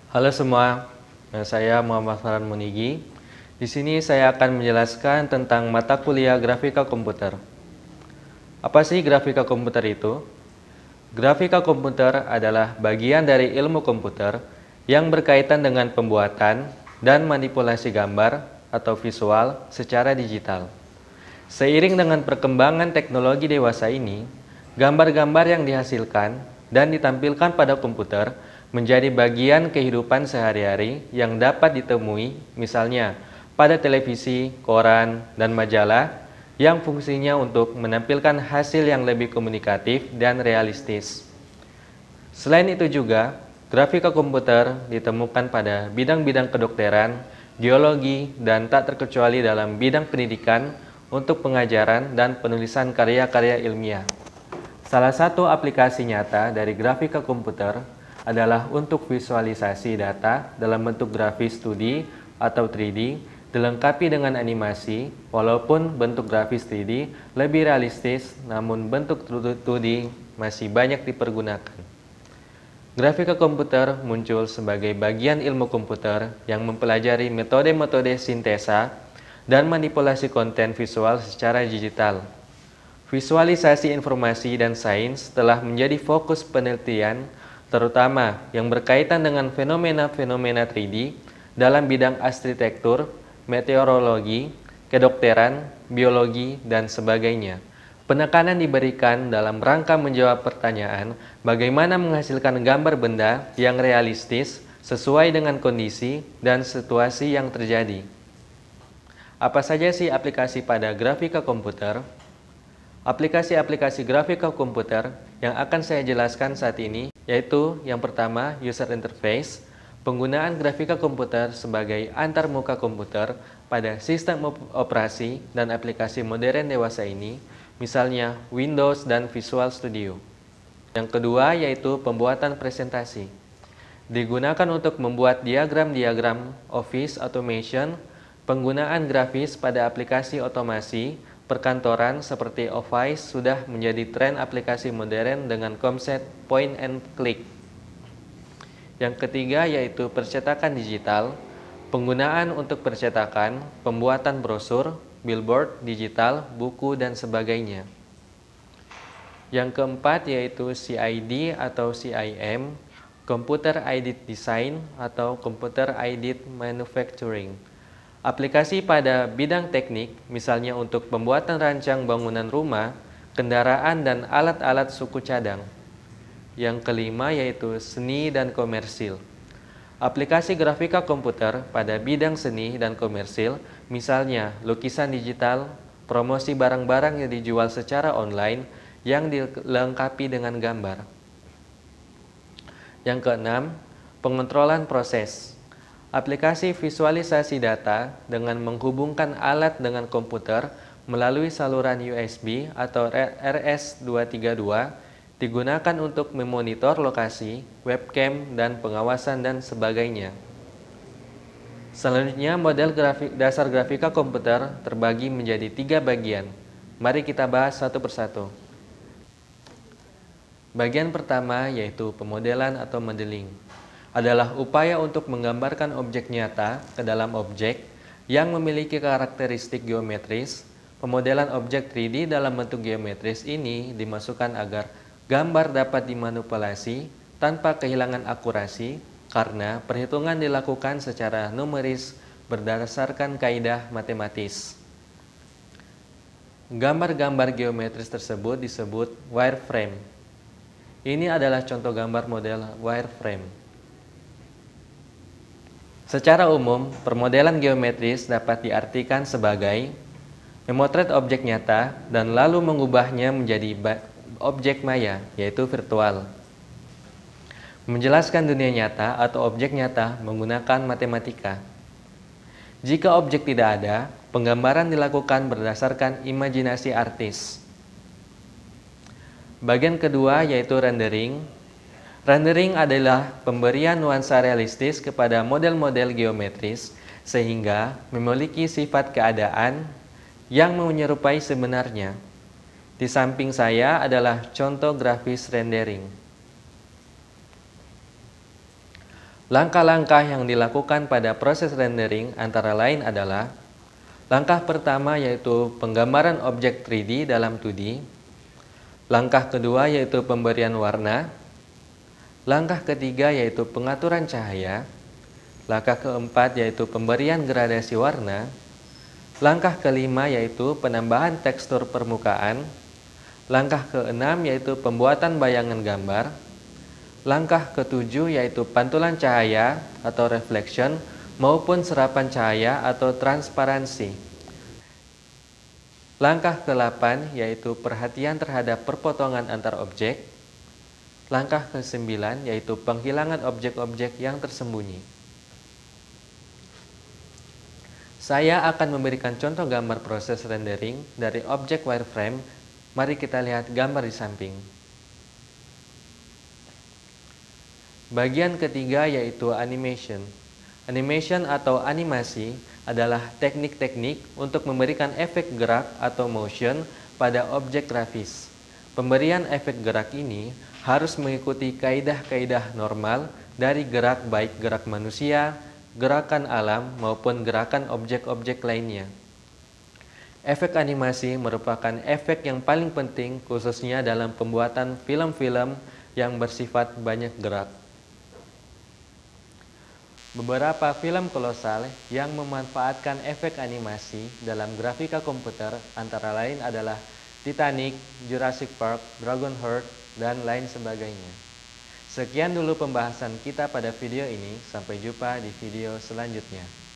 Halo semua, saya Muhammad Farhan Munigi. Di sini saya akan menjelaskan tentang mata kuliah grafika komputer. Apa sih grafika komputer itu? Grafika komputer adalah bagian dari ilmu komputer yang berkaitan dengan pembuatan dan manipulasi gambar atau visual secara digital. Seiring dengan perkembangan teknologi dewasa ini, gambar-gambar yang dihasilkan dan ditampilkan pada komputer menjadi bagian kehidupan sehari-hari yang dapat ditemui, misalnya pada televisi, koran, dan majalah yang fungsinya untuk menampilkan hasil yang lebih komunikatif dan realistis. Selain itu juga, grafika komputer ditemukan pada bidang-bidang kedokteran, geologi, dan tak terkecuali dalam bidang pendidikan untuk pengajaran dan penulisan karya-karya ilmiah. Salah satu aplikasi nyata dari grafika komputer adalah untuk visualisasi data dalam bentuk grafis 2D atau 3D dilengkapi dengan animasi, walaupun bentuk grafis 3D lebih realistis, namun bentuk 2D masih banyak dipergunakan. Grafika komputer muncul sebagai bagian ilmu komputer yang mempelajari metode-metode sintesa dan manipulasi konten visual secara digital. Visualisasi informasi dan sains telah menjadi fokus penelitian, terutama yang berkaitan dengan fenomena-fenomena 3D dalam bidang arsitektur, meteorologi, kedokteran, biologi, dan sebagainya. Penekanan diberikan dalam rangka menjawab pertanyaan bagaimana menghasilkan gambar benda yang realistis sesuai dengan kondisi dan situasi yang terjadi. Apa saja sih aplikasi pada grafika komputer? Aplikasi-aplikasi grafika komputer yang akan saya jelaskan saat ini yaitu yang pertama user interface, penggunaan grafika komputer sebagai antarmuka komputer pada sistem operasi dan aplikasi modern dewasa ini, misalnya Windows dan Visual Studio. Yang kedua yaitu pembuatan presentasi. Digunakan untuk membuat diagram-diagram Office Automation, penggunaan grafis pada aplikasi otomasi perkantoran seperti Office sudah menjadi tren aplikasi modern dengan konsep point and click. Yang ketiga yaitu percetakan digital, penggunaan untuk percetakan, pembuatan brosur, billboard digital, buku, dan sebagainya. Yang keempat yaitu CID atau CIM, Computer Aided Design atau Computer Aided Manufacturing. Aplikasi pada bidang teknik, misalnya untuk pembuatan rancang bangunan rumah, kendaraan, dan alat-alat suku cadang. Yang kelima yaitu seni dan komersil. Aplikasi grafika komputer pada bidang seni dan komersil, misalnya lukisan digital, promosi barang-barang yang dijual secara online yang dilengkapi dengan gambar. Yang keenam, pengontrolan proses. Aplikasi visualisasi data dengan menghubungkan alat dengan komputer melalui saluran USB atau RS-232 digunakan untuk memonitor lokasi, webcam, dan pengawasan dan sebagainya. Selanjutnya, model dasar grafika komputer terbagi menjadi 3 bagian. Mari kita bahas satu persatu. Bagian pertama yaitu pemodelan atau modeling. Adalah upaya untuk menggambarkan objek nyata ke dalam objek yang memiliki karakteristik geometris. Pemodelan objek 3D dalam bentuk geometris ini dimasukkan agar gambar dapat dimanipulasi tanpa kehilangan akurasi karena perhitungan dilakukan secara numeris berdasarkan kaidah matematis. Gambar-gambar geometris tersebut disebut wireframe. Ini adalah contoh gambar model wireframe. Secara umum, permodelan geometris dapat diartikan sebagai memotret objek nyata dan lalu mengubahnya menjadi objek maya, yaitu virtual. Menjelaskan dunia nyata atau objek nyata menggunakan matematika. Jika objek tidak ada, penggambaran dilakukan berdasarkan imajinasi artis. Bagian kedua yaitu rendering. Rendering adalah pemberian nuansa realistis kepada model-model geometris sehingga memiliki sifat keadaan yang menyerupai sebenarnya. Di samping saya adalah contoh grafis rendering. Langkah-langkah yang dilakukan pada proses rendering antara lain adalah langkah pertama yaitu penggambaran objek 3D dalam 2D. Langkah kedua yaitu pemberian warna. Langkah ketiga yaitu pengaturan cahaya. Langkah keempat yaitu pemberian gradasi warna. Langkah kelima yaitu penambahan tekstur permukaan. Langkah keenam yaitu pembuatan bayangan gambar. Langkah ketujuh yaitu pantulan cahaya atau reflection maupun serapan cahaya atau transparansi. Langkah ke-8 yaitu perhatian terhadap perpotongan antar objek. Langkah ke-9 yaitu penghilangan objek-objek yang tersembunyi. Saya akan memberikan contoh gambar proses rendering dari objek wireframe. Mari kita lihat gambar di samping. Bagian ketiga yaitu animation. Animation atau animasi adalah teknik-teknik untuk memberikan efek gerak atau motion pada objek grafis. Pemberian efek gerak ini harus mengikuti kaidah-kaidah normal dari gerak baik gerak manusia, gerakan alam maupun gerakan objek-objek lainnya. Efek animasi merupakan efek yang paling penting khususnya dalam pembuatan film-film yang bersifat banyak gerak. Beberapa film kolosal yang memanfaatkan efek animasi dalam grafika komputer antara lain adalah Titanic, Jurassic Park, Dragonheart, dan lain sebagainya. Sekian dulu pembahasan kita pada video ini, sampai jumpa di video selanjutnya.